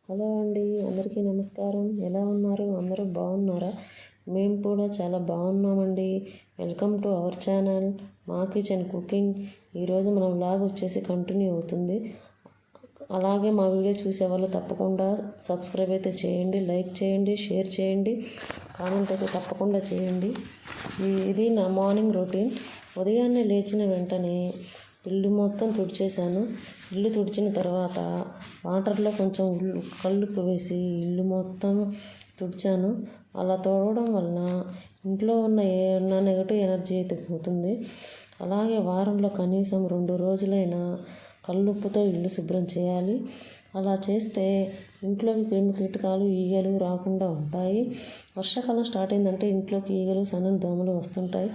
Hello అండి, అందరికీ నమస్కారం. ఎలా ఉన్నారు? అందరూ బాగున్నారా? మేము కూడా చాలా బాగున్నామండి. వెల్కమ్ టు అవర్ ఛానల్ మా కిచెన్ కుకింగ్. ఈరోజు మన వ్లాగ్ వచ్చేసి కంటిన్యూ అవుతుంది. అలాగే మా వీడియో చూసేవాళ్ళు తప్పకుండా సబ్స్క్రైబ్ అయితే చేయండి, లైక్ చేయండి, షేర్ చేయండి, కామెంట్ అయితే తప్పకుండా చేయండి. ఇది నా మార్నింగ్ రొటీన్. ఉదయాన్నే లేచిన వెంటనే ఇల్లు మొత్తం తుడిచేశాను. ఇల్లు తుడిచిన తర్వాత వాటర్లో కొంచెం కల్లుప్పు వేసి ఇల్లు మొత్తం తుడిచాను. అలా తుడవడం వలన ఇంట్లో ఉన్న ఏమన్నా నెగటివ్ ఎనర్జీ అయితే పోతుంది. అలాగే వారంలో కనీసం 2 రోజులైనా కల్లుప్పుతో ఇల్లు శుభ్రం చేయాలి. అలా చేస్తే ఇంట్లోకి క్రిమి కీటకాలు, ఈగలు రాకుండా ఉంటాయి. వర్షాకాలం స్టార్ట్ అయిందంటే ఇంట్లోకి ఈగలు, సన్నని దోమలు వస్తుంటాయి.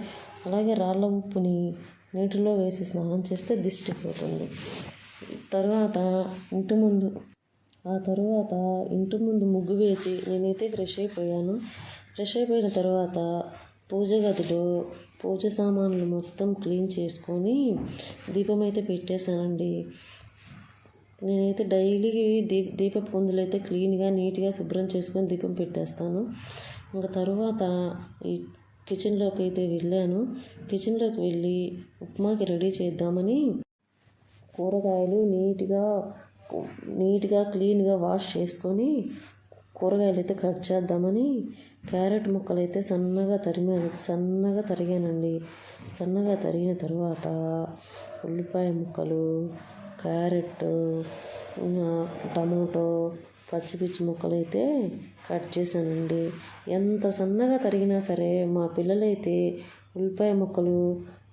అలాగే రాళ్ళ ఉప్పుని నీటిలో వేసి స్నానం చేస్తే దిష్టి పోతుంది. తర్వాత ఇంటి ముందు ముగ్గు వేసి నేనైతే ఫ్రెష్ అయిపోయాను. ఫ్రెష్ అయిపోయిన తర్వాత పూజ గదిలో పూజ సామాన్లు మొత్తం క్లీన్ చేసుకొని దీపం అయితే పెట్టేశానండి. నేనైతే డైలీ దీపపు కుందులు అయితే క్లీన్గా, నీట్గా శుభ్రం చేసుకొని దీపం పెట్టేస్తాను. ఇంకా తర్వాత ఈ కిచెన్లోకి అయితే వెళ్ళాను. కిచెన్లోకి వెళ్ళి ఉప్మాకి రెడీ చేద్దామని కూరగాయలు నీట్గా క్లీన్గా వాష్ చేసుకొని కూరగాయలు అయితే కట్ చేద్దామని క్యారెట్ ముక్కలు అయితే సన్నగా తరిగానండి. సన్నగా తరిగిన తర్వాత ఉల్లిపాయ ముక్కలు, క్యారెట్, టమాటో, పచ్చిమిర్చి ముక్కలు అయితే కట్ చేశానండి. ఎంత సన్నగా తరిగినా సరే మా పిల్లలైతే ఉల్లిపాయ ముక్కలు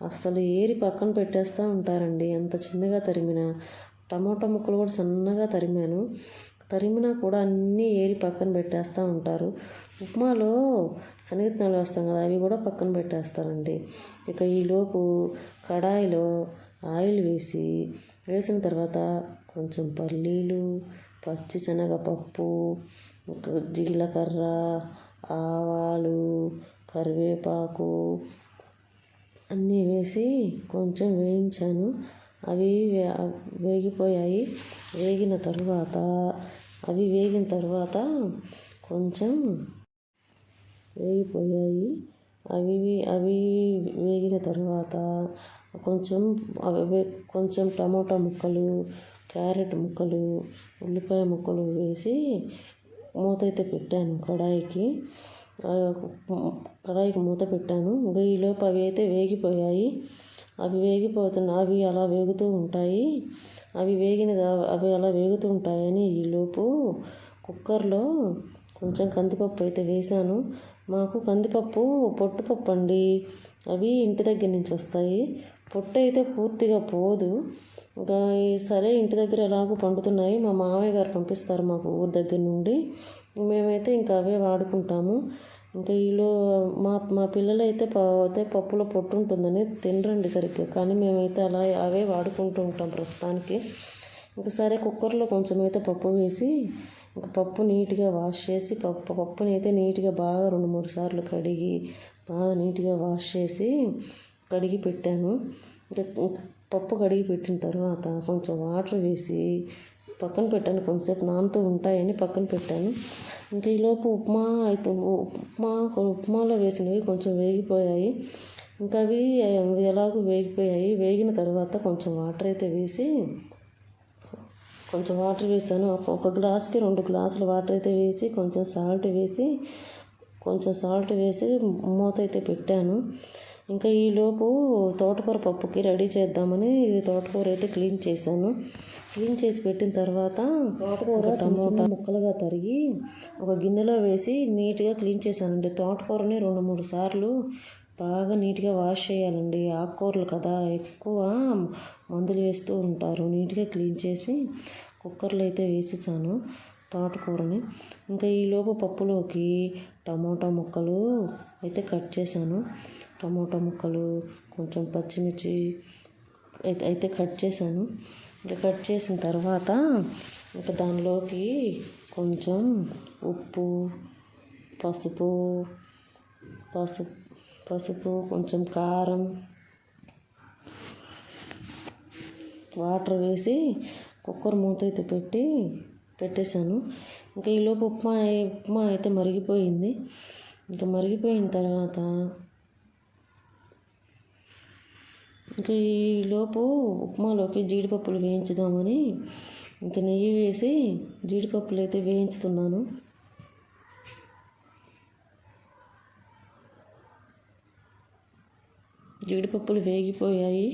అస్సలు ఏరి పక్కన పెట్టేస్తూ ఉంటారండి. ఎంత చిన్నగా తరిమినా. టమాటో ముక్కలు కూడా సన్నగా తరిమినా కూడా అన్నీ ఏరి పక్కన పెట్టేస్తూ ఉంటారు. ఉప్మాలో శనగిత్తనాలు వేస్తాం కదా, అవి కూడా పక్కన పెట్టేస్తారండి. ఇక ఈలోపు కడాయిలో ఆయిల్ వేసిన తర్వాత కొంచెం పల్లీలు, పచ్చిశనగపప్పు, జీలకర్ర, ఆవాలు, కరివేపాకు అన్నీ వేసి కొంచెం వేయించాను. అవి వేగిపోయాయి. వేగిన తర్వాత కొంచెం వేగిపోయాయి. అవి వేగిన తర్వాత కొంచెం టమోటా ముక్కలు, క్యారెట్ ముక్కలు, ఉల్లిపాయ ముక్కలు వేసి మూత అయితే పెట్టాను. కడాయికి మూత పెట్టాను. ఇంకా ఈలోపు అవి అయితే వేగిపోయాయి. అవి అలా వేగుతూ ఉంటాయి. అవి అలా వేగుతూ ఉంటాయని ఈలోపు కుక్కర్లో కొంచెం కందిపప్పు అయితే వేసాను. మాకు కందిపప్పు పొట్టుపప్పు అండి. అవి ఇంటి దగ్గర నుంచి వస్తాయి. పొట్టు అయితే పూర్తిగా పోదు. ఇంకా సరే, ఇంటి దగ్గర ఎలాగో పండుతున్నాయి, మా మామయ్య గారు పంపిస్తారు మాకు ఊరి దగ్గర నుండి. మేమైతే ఇంకా అవే వాడుకుంటాము. ఇంకా మా పిల్లలు అయితే పప్పులో పొట్టు ఉంటుందని తినరండి సరిగ్గా. కానీ మేమైతే అవే వాడుకుంటూ ఉంటాం ప్రస్తుతానికి. ఇంకా సరే, కుక్కర్లో కొంచెం అయితే పప్పు వేసి ఇంకా పప్పు నీట్గా వాష్ చేసి పప్పుని అయితే నీట్గా బాగా 2-3 సార్లు కడిగి బాగా నీట్గా వాష్ చేసి కడిగి పెట్టాను. పప్పు కడిగి పెట్టిన తర్వాత కొంచెం వాటర్ వేసి పక్కన పెట్టాను. కొంచెంసేపు నానుతూ ఉంటాయని పక్కన పెట్టాను. ఇంకా ఈలోపు ఉప్మాలో వేసినవి కొంచెం వేగిపోయాయి. ఇంకా అవి ఎలాగో వేగిపోయాయి. వేగిన తర్వాత కొంచెం వాటర్ వేసాను. ఒక గ్లాస్కి 2 గ్లాసులు వాటర్ అయితే వేసి కొంచెం సాల్ట్ వేసి మూత అయితే పెట్టాను. ఇంకా ఈలోపు తోటకూర పప్పుకి రెడీ చేద్దామని తోటకూర అయితే క్లీన్ చేశాను. క్లీన్ చేసి పెట్టిన తర్వాత తోటకూర టమోటా ముక్కలుగా తరిగి ఒక గిన్నెలో వేసి నీట్గా క్లీన్ చేశానండి. తోటకూరని 2-3 సార్లు బాగా నీట్గా వాష్ చేయాలండి. ఆకుకూరలు కదా, ఎక్కువ మందులు వేస్తూ ఉంటారు. నీట్గా క్లీన్ చేసి కుక్కర్లో అయితే వేసేసాను తోటకూరని. ఇంకా ఈలోపు పప్పులోకి టమోటా ముక్కలు అయితే కట్ చేశాను. టమోటా ముక్కలు, కొంచెం పచ్చిమిర్చి అయితే కట్ చేశాను. ఇంకా కట్ చేసిన తర్వాత ఇంకా దానిలోకి కొంచెం ఉప్పు, పసుపు, కొంచెం కారం, వాటర్ వేసి కుక్కర్ మూత అయితే పెట్టి పెట్టేశాను. ఇంకా ఈలోపు ఉప్మా అయితే మరిగిపోయింది. ఇంకా మరిగిపోయిన తర్వాత ఇంకా ఈలోపు ఉప్మాలోకి జీడిపప్పులు వేయించుదామని ఇంకా నెయ్యి వేసి జీడిపప్పులు అయితే వేయించుతున్నాను. జీడిపప్పులు వేగిపోయాయి.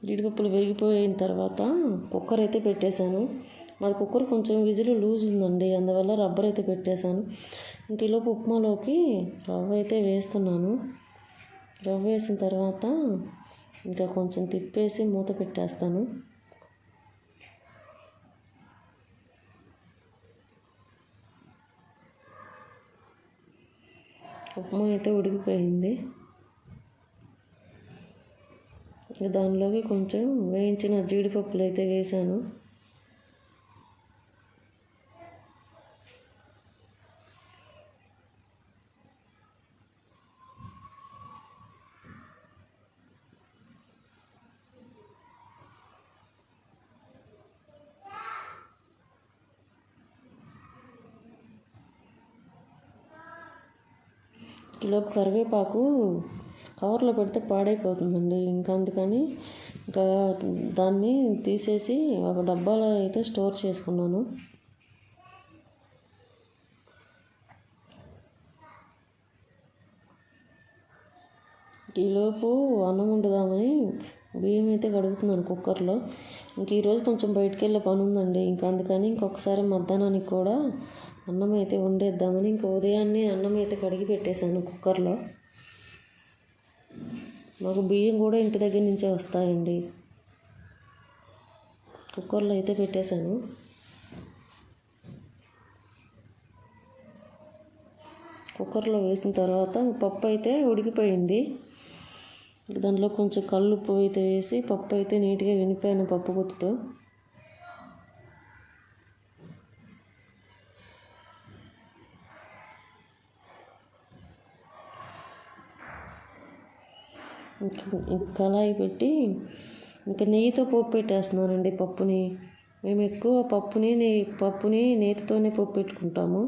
జీడిపప్పులు వేగిపోయిన తర్వాత కుక్కర్ అయితే పెట్టేశాను. మరి కుక్కర్ కొంచెం విజిల్ లూజ్ ఉందండి, అందువల్ల రబ్బర్ అయితే పెట్టేశాను. ఇంక ఈలోపు ఉప్మాలోకి రవ్వ అయితే వేస్తున్నాను. రవ్వ వేసిన తర్వాత ఇంకా కొంచెం తిప్పేసి మూత పెట్టేస్తాను. ఉప్మా అయితే ఉడికిపోయింది. దానిలోకి కొంచెం వేయించిన జీడిపప్పులు అయితే వేసాను. కిలోపు కరివేపాకు కవర్లో పెడితే పాడైపోతుందండి. ఇంకా అందుకని ఇంకా దాన్ని తీసేసి ఒక డబ్బాలో అయితే స్టోర్ చేసుకున్నాను. ఈలోపు అన్నం వండుదామని బియ్యం అయితే కడుగుతున్నాను కుక్కర్లో. ఇంక ఈరోజు కొంచెం బయటికి వెళ్ళే పని ఉందండి. ఇంకా అందుకని ఇంకొకసారి మధ్యాహ్నానికి కూడా అన్నం అయితే వండేద్దామని ఇంకా ఉదయాన్నే అన్నం అయితే కడిగి పెట్టేశాను కుక్కర్లో. మాకు బియ్యం కూడా ఇంటి దగ్గర నుంచే వస్తాయండి. కుక్కర్లో అయితే పెట్టేశాను. కుక్కర్లో వేసిన తర్వాత పప్పు అయితే ఉడికిపోయింది. దాంట్లో కొంచెం కల్లుప్పు అయితే వేసి పప్పు అయితే నీట్గా వినిపాను పప్పు గుత్తుతో. కళాయి పెట్టి ఇంకా నెయ్యితో పోపు పెట్టేస్తున్నానండి పప్పుని. మేము ఎక్కువ పప్పుని నేతితోనే పోపు పెట్టుకుంటాము.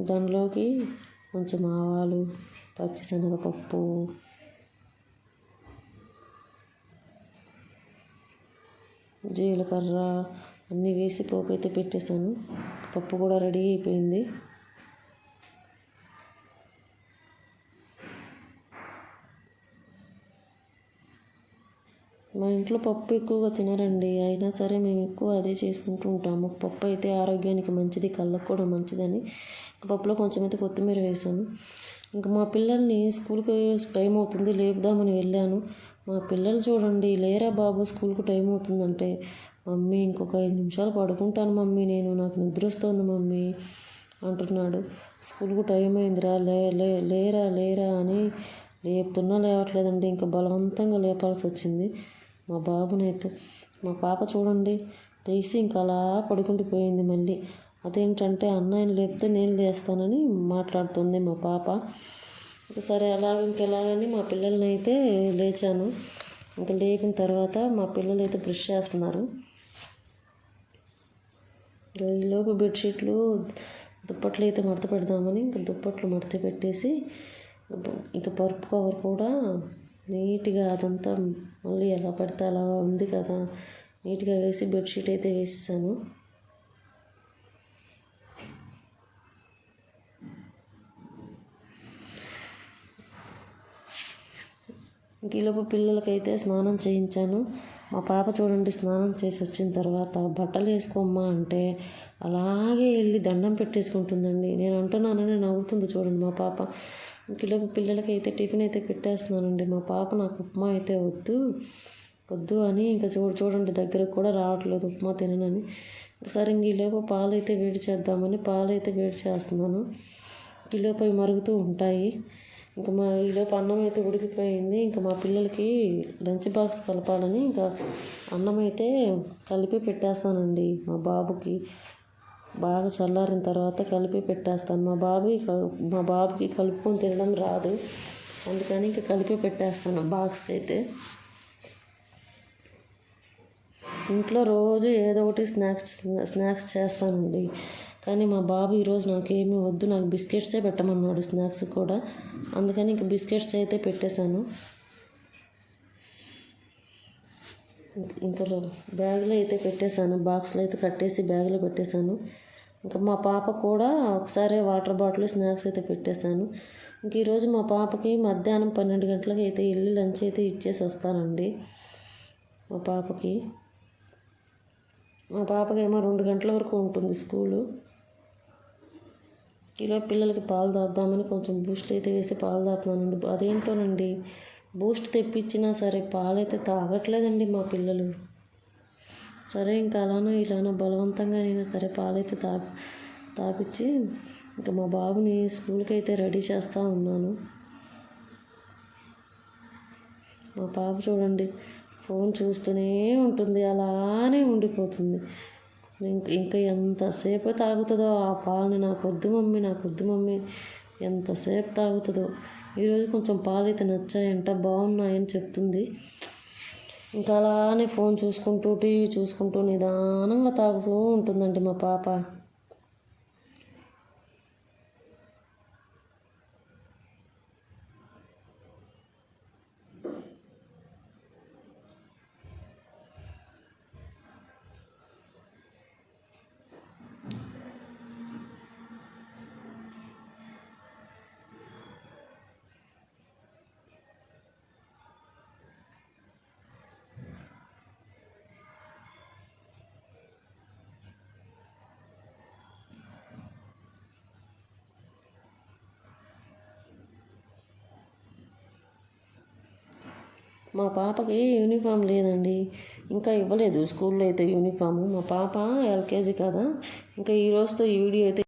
దానిలోకి కొంచెం ఆవాలు, పచ్చిశనగపప్పు, జీలకర్ర అన్నీ వేసి పోపు అయితే పెట్టేశాను. పప్పు కూడా రెడీ అయిపోయింది. మా ఇంట్లో పప్పు ఎక్కువగా తినరండి, అయినా సరే మేము ఎక్కువ అదే చేసుకుంటూ ఉంటాము. పప్పు అయితే ఆరోగ్యానికి మంచిది, కళ్ళకు కూడా మంచిదని పప్పులో కొంచెం అయితే కొత్తిమీర వేసాను. ఇంకా మా పిల్లల్ని స్కూల్కి టైం అవుతుంది లేపుదామని వెళ్ళాను. మా పిల్లలు చూడండి, లేరా బాబు స్కూల్కి టైం అవుతుందంటే, మమ్మీ ఇంకొక 5 నిమిషాలు పడుకుంటాను మమ్మీ, నాకు నిద్ర వస్తుంది మమ్మీ అంటున్నాడు. స్కూల్కు టైం అయిందిరా, లేరా అని లేపుతున్నా లేవట్లేదండి. ఇంకా బలవంతంగా లేపాల్సి వచ్చింది మా బాబునైతే. మా పాప చూడండి లేచి ఇంకా అలా పడుకుండిపోయింది మళ్ళీ. అదేంటంటే అన్నయ్యని లేపితే నేను లేస్తానని మాట్లాడుతుంది మా పాప. సరే ఇంకెలాగని మా పిల్లల్ని అయితే లేచాను. ఇంకా లేపిన తర్వాత మా పిల్లలు అయితే బ్రష్ చేస్తున్నారు. ఈలోపు బెడ్షీట్లు, దుప్పట్లు అయితే మడత పెడదామని ఇంకా దుప్పట్లు మడత పెట్టేసి ఇంకా పరుపు కవర్ కూడా నీట్గా అదంతా మళ్ళీ ఎలా పడితే అలా ఉంది కదా నీట్గా వేసి బెడ్షీట్ అయితే వేసేసాను. ఈలోపు పిల్లలకైతే స్నానం చేయించాను. మా పాప చూడండి స్నానం చేసి వచ్చిన తర్వాత బట్టలు వేసుకోమ్మా అంటే అలాగే వెళ్ళి దండం పెట్టేసుకుంటుందండి. నేను అంటున్నానని నవ్వుతుంది చూడండి మా పాప. ఈలోపు పిల్లలకైతే టిఫిన్ అయితే పెట్టేస్తున్నానండి. మా పాప నాకు ఉప్మా అయితే వద్దు అని ఇంకా చూడండి దగ్గరకు కూడా రావట్లేదు ఉప్మా తిననని. సరే ఈలోపు పాలు అయితే వేడి చేద్దామని పాలు అయితే వేడి చేస్తున్నాను. ఈలోపు అవి మరుగుతూ ఉంటాయి. ఇంకా ఈలోపు అన్నం అయితే ఉడికిపోయింది. ఇంకా మా పిల్లలకి లంచ్ బాక్స్ కలపాలని ఇంకా అన్నం అయితే కలిపి పెట్టేస్తానండి. మా బాబుకి బాగా చల్లారిన తర్వాత కలిపి పెట్టేస్తాను. మా బాబుకి కలుపుకొని తినడం రాదు, అందుకని ఇంకా కలిపి పెట్టేస్తాను బాక్స్కి అయితే. ఇంట్లో రోజు ఏదో ఒకటి స్నాక్స్ చేస్తానండి. కానీ మా బాబు ఈరోజు నాకేమీ వద్దు, నాకు బిస్కెట్సే పెట్టమన్నాడు స్నాక్స్ కూడా. అందుకని ఇంక బిస్కెట్స్ అయితే పెట్టేశాను. ఇంకా బ్యాగ్లో అయితే పెట్టేశాను, బాక్స్లో అయితే కట్టేసి బ్యాగ్లో పెట్టేశాను. ఇంకా మా పాప కూడా ఒకసారి వాటర్ బాటిల్ స్నాక్స్ అయితే పెట్టేశాను. ఇంక ఈరోజు మా పాపకి మధ్యాహ్నం 12 గంటలకు అయితే వెళ్ళి లంచ్ అయితే ఇచ్చేసి వస్తానండి. మా పాపకి ఏమో 2 గంటల వరకు ఉంటుంది స్కూలు. ఇలా పిల్లలకి పాలు తాగుదామని కొంచెం బూస్ట్ అయితే వేసి పాలు తాగుతున్నానండి. అదేంటోనండి, బూస్ట్ తెప్పించినా సరే పాలైతే తాగట్లేదండి మా పిల్లలు. సరే ఇంకా అలానో ఇలానో బలవంతంగా అయినా సరే పాలైతే తాపించి ఇంకా మా బాబుని స్కూల్కి అయితే రెడీ చేస్తూ ఉన్నాను. మా పాప చూడండి ఫోన్ చూస్తూనే ఉంటుంది, అలానే ఉండిపోతుంది. ఇంకా ఎంతసేపు తాగుతుందో ఆ పాలని, నాకు వద్దు మమ్మీ ఎంతసేపు తాగుతుందో. ఈరోజు కొంచెం పాలు అయితే నచ్చాయంట, బాగున్నాయని చెప్తుంది. ఇంకా అలానే ఫోన్ చూసుకుంటూ టీవీ చూసుకుంటూ నిదానంగా తాగుతూ ఉంటుందండి మా పాప. మా పాపకి యూనిఫామ్ లేదండి, ఇంకా ఇవ్వలేదు స్కూల్లో అయితే యూనిఫాము. మా పాప ఎల్కేజీ కదా, ఇంకా ఈ రోజుతో ఈ వీడియో అయితే